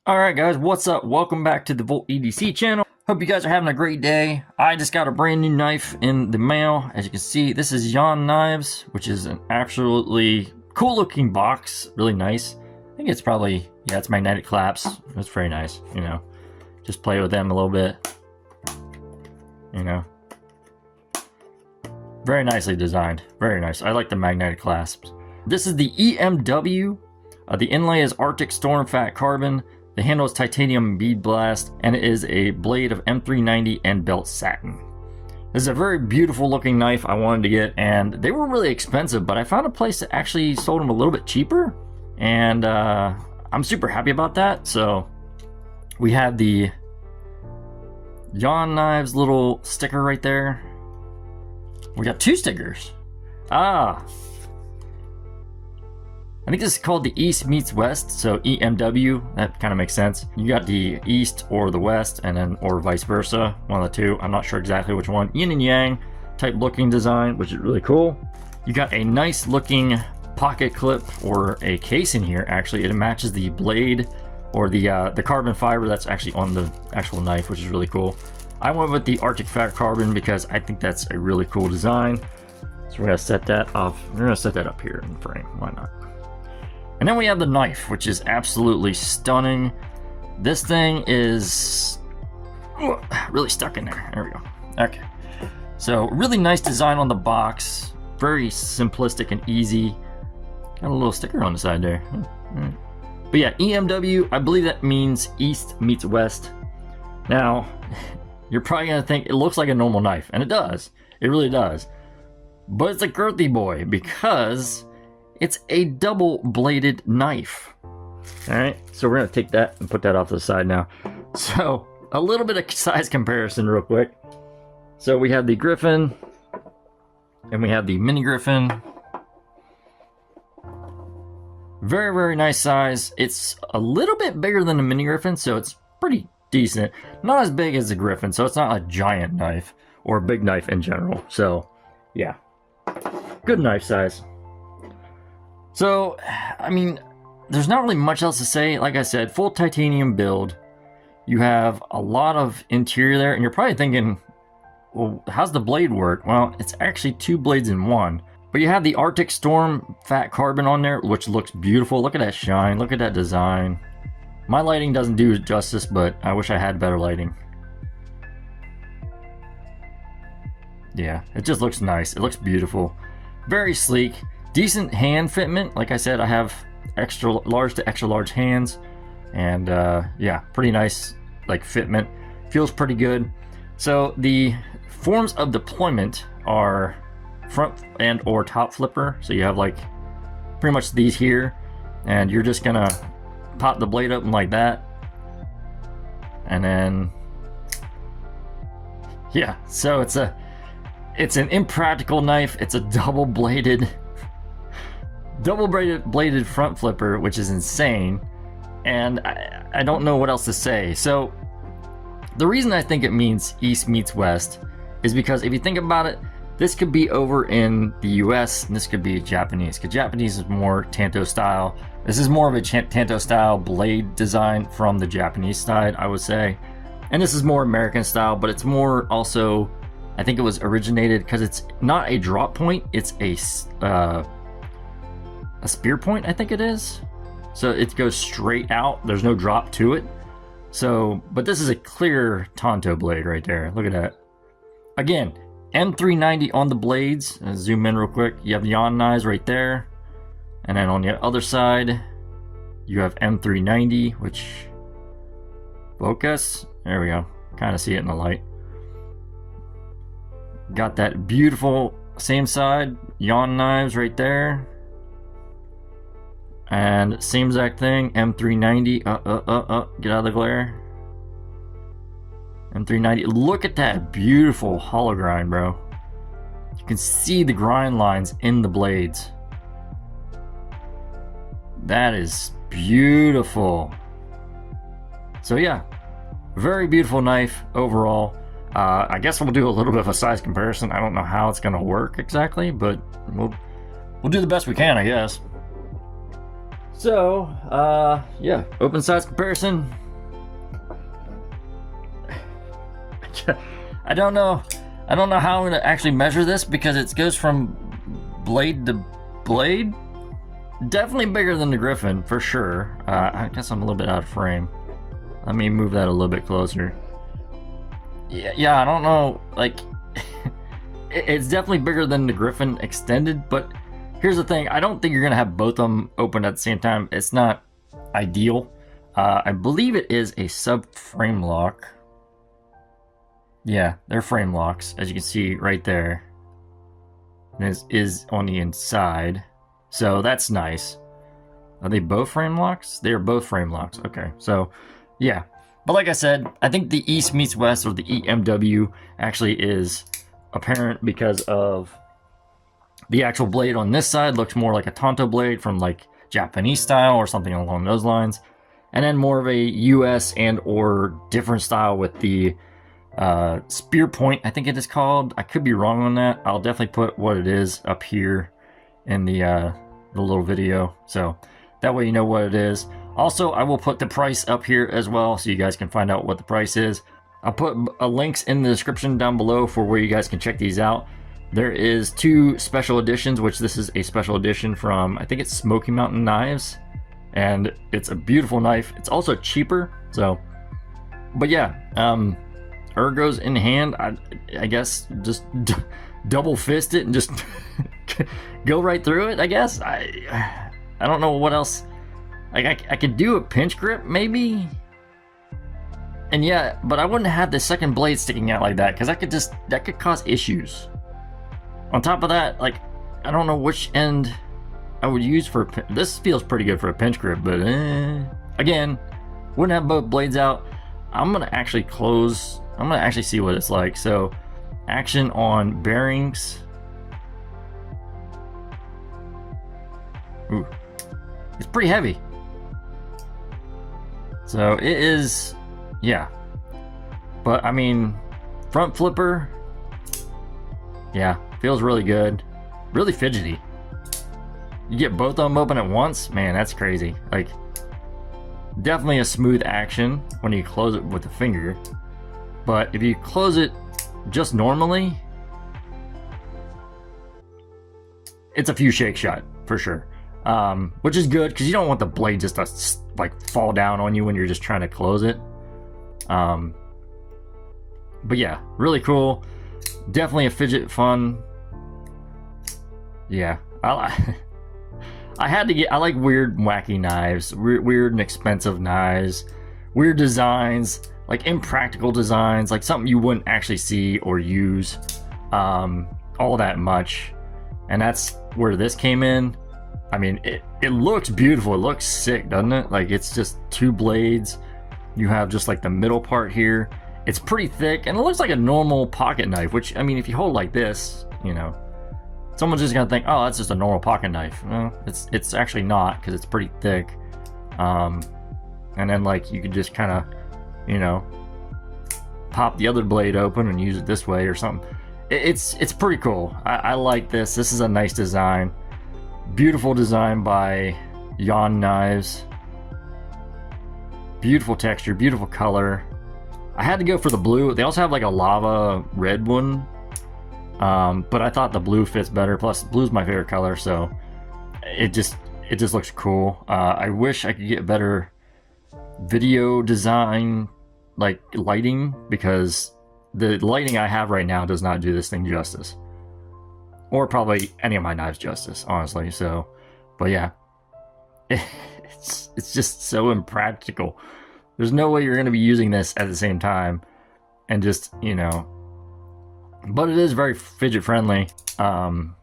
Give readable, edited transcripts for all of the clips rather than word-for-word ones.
Alright guys, what's up? Welcome back to the Volt EDC channel. Hope you guys are having a great day. I just got a brand new knife in the mail. As you can see, this is Yon Knives, which is an absolutely cool looking box. Really nice. I think it's probably, yeah, it's magnetic clamps. It's very nice, you know. Just play with them a little bit. You know. Very nicely designed. Very nice. I like the magnetic clasps. This is the EMW. The inlay is Artic Fat Carbon. The handle is titanium bead blast, and it is a blade of M390 and belt satin. This is a very beautiful looking knife I wanted to get, and they were really expensive, but I found a place that actually sold them a little bit cheaper, and I'm super happy about that. So we have the Yon Knives little sticker right there. We got two stickers. I think this is called the East meets West, so EMW, that kind of makes sense. You got the East or the West, and then or vice versa, one of the two. I'm not sure exactly which one. Yin and Yang type looking design, which is really cool. You got a nice looking pocket clip or a case in here. Actually, it matches the blade or the carbon fiber that's actually on the actual knife, which is really cool. I went with the Artic Fat Carbon because I think that's a really cool design. So we're gonna set that off. We're gonna set that up here in the frame. Why not? And then we have the knife, which is absolutely stunning. This thing is really stuck in there. There we go. Okay. So really nice design on the box. Very simplistic and easy. Got a little sticker on the side there. But yeah, EMW, I believe that means East meets West. Now, you're probably gonna think it looks like a normal knife, and it does. It really does. But it's a girthy boy because it's a double-bladed knife. Alright, so we're going to take that and put that off to the side now. So, a little bit of size comparison real quick. So we have the Griffin, and we have the Mini Griffin. Very, very nice size. It's a little bit bigger than the Mini Griffin, so it's pretty decent. Not as big as the Griffin, so it's not a giant knife, or a big knife in general. So, yeah. Good knife size. So, I mean, there's not really much else to say. Like I said, full titanium build. You have a lot of interior there, and you're probably thinking, well, how's the blade work? Well, it's actually two blades in one. But you have the Arctic Storm Fat Carbon on there, which looks beautiful. Look at that shine. Look at that design. My lighting doesn't do it justice, but I wish I had better lighting. Yeah, it just looks nice. It looks beautiful. Very sleek. Decent hand fitment. Like I said, I have extra large to extra large hands, and yeah, pretty nice like fitment. Feels pretty good. So the forms of deployment are front and or top flipper. So you have like pretty much these here, and you're just gonna pop the blade open like that, and then yeah. So it's an impractical knife. It's a double-bladed front flipper, which is insane, and I don't know what else to say. So the reason I think it means East meets West is because if you think about it, this could be over in the US and this could be Japanese, because Japanese is more Tanto style. This is more of a Tanto style blade design from the Japanese side, I would say, and this is more American style, but it's more also, I think it was originated because it's not a drop point, it's a spear point, I think it is. So it goes straight out. There's no drop to it. So, but this is a clear Tanto blade right there. Look at that. Again, M390 on the blades. I'll zoom in real quick. You have Yon Knives right there. And then on the other side, you have M390, which focus. There we go. Kind of see it in the light. Got that beautiful same side Yon Knives right there. And same exact thing, M390, get out of the glare. M390, look at that beautiful hollow grind, bro. You can see the grind lines in the blades. That is beautiful. So yeah, very beautiful knife overall. I guess we'll do a little bit of a size comparison. I don't know how it's gonna work exactly, but we'll do the best we can, I guess. So, yeah, open size comparison. I don't know how I'm gonna actually measure this because it goes from blade to blade. Definitely bigger than the Griffin for sure. I guess I'm a little bit out of frame. Let me move that a little bit closer. Yeah, I don't know, like it's definitely bigger than the Griffin extended, but here's the thing, I don't think you're gonna have both of them open at the same time. It's not ideal. I believe it is a sub-frame lock. Yeah, they're frame locks, as you can see right there. This is on the inside, so that's nice. Are they both frame locks? They are both frame locks. Okay, so yeah. But like I said, I think the East meets West, or the EMW, actually is apparent because of the actual blade on this side looks more like a Tonto blade from like Japanese style or something along those lines, and then more of a US and or different style with the spear point, I think it is called. I could be wrong on that. I'll definitely put what it is up here in the little video, so that way you know what it is. Also, I will put the price up here as well so you guys can find out what the price is. I'll put links in the description down below for where you guys can check these out. There is 2 special editions, which this is a special edition from, I think it's Smoky Mountain Knives, and it's a beautiful knife. It's also cheaper, so, but yeah, ergos in hand, I guess just double fist it and just go right through it, I guess. I don't know what else. Like I could do a pinch grip maybe, and yeah, but I wouldn't have the second blade sticking out like that because that could cause issues. On top of that, like I don't know which end I would use for this. Feels pretty good for a pinch grip, but again, wouldn't have both blades out. I'm gonna actually see what it's like. So action on bearings. Ooh, it's pretty heavy. So it is, yeah. But I mean, front flipper, yeah, feels really good. Really fidgety. You get both of them open at once, man, that's crazy. Like, definitely a smooth action when you close it with the finger. But if you close it just normally, it's a few shake shot for sure. Which is good because you don't want the blade just to like fall down on you when you're just trying to close it. But yeah, really cool. Definitely a fidget fun. Yeah, I like weird wacky knives, weird and expensive knives, weird designs, like impractical designs, like something you wouldn't actually see or use all that much. And that's where this came in. I mean, it looks beautiful. It looks sick, doesn't it? Like, it's just 2 blades. You have just like the middle part here. It's pretty thick, and it looks like a normal pocket knife, which, I mean, if you hold like this, you know, someone's just gonna think, oh, that's just a normal pocket knife. Well, it's actually not, because it's pretty thick. And then, like, you could just kind of, you know, pop the other blade open and use it this way or something. It's pretty cool. I like this. This is a nice design. Beautiful design by Yon Knives. Beautiful texture, beautiful color. I had to go for the blue. They also have like a lava red one, but I thought the blue fits better. Plus, blue's my favorite color, so it just looks cool. I wish I could get better video design, like lighting, because the lighting I have right now does not do this thing justice. Or probably any of my knives justice, honestly. So, but yeah, it's just so impractical. There's no way you're going to be using this at the same time, and just, you know. But it is very fidget friendly. But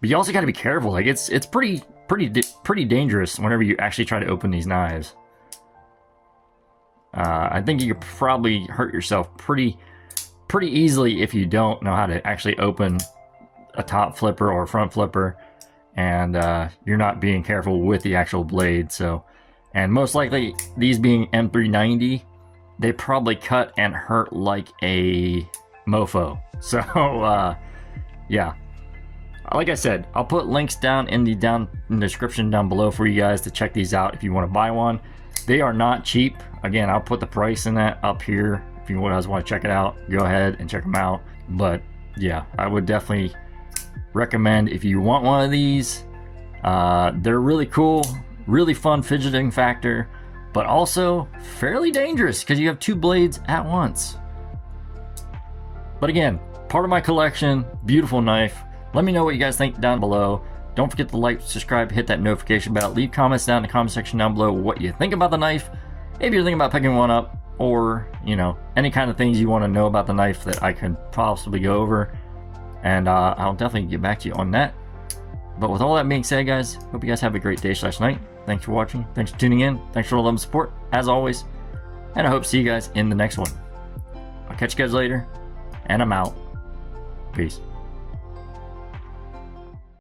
you also got to be careful. Like, it's pretty dangerous whenever you actually try to open these knives. I think you could probably hurt yourself pretty easily if you don't know how to actually open a top flipper or front flipper, and you're not being careful with the actual blade. So, and most likely these being M390, they probably cut and hurt like a mofo. So yeah, Like I said, I'll put links down in the description down below for you guys to check these out if you want to buy one. They are not cheap. Again, I'll put the price in that up here. If you guys want to check it out, go ahead and check them out. But yeah, I would definitely recommend if you want one of these. They're really cool, really fun fidgeting factor, but also fairly dangerous because you have 2 blades at once. But again, part of my collection, beautiful knife. Let me know what you guys think down below. Don't forget to like, subscribe, hit that notification bell. Leave comments down in the comment section down below what you think about the knife. If you're thinking about picking one up, or, you know, any kind of things you want to know about the knife that I could possibly go over. And I'll definitely get back to you on that. But with all that being said, guys, hope you guys have a great day/night. Thanks for watching. Thanks for tuning in. Thanks for all the love and support, as always. And I hope to see you guys in the next one. I'll catch you guys later. And I'm out. Peace.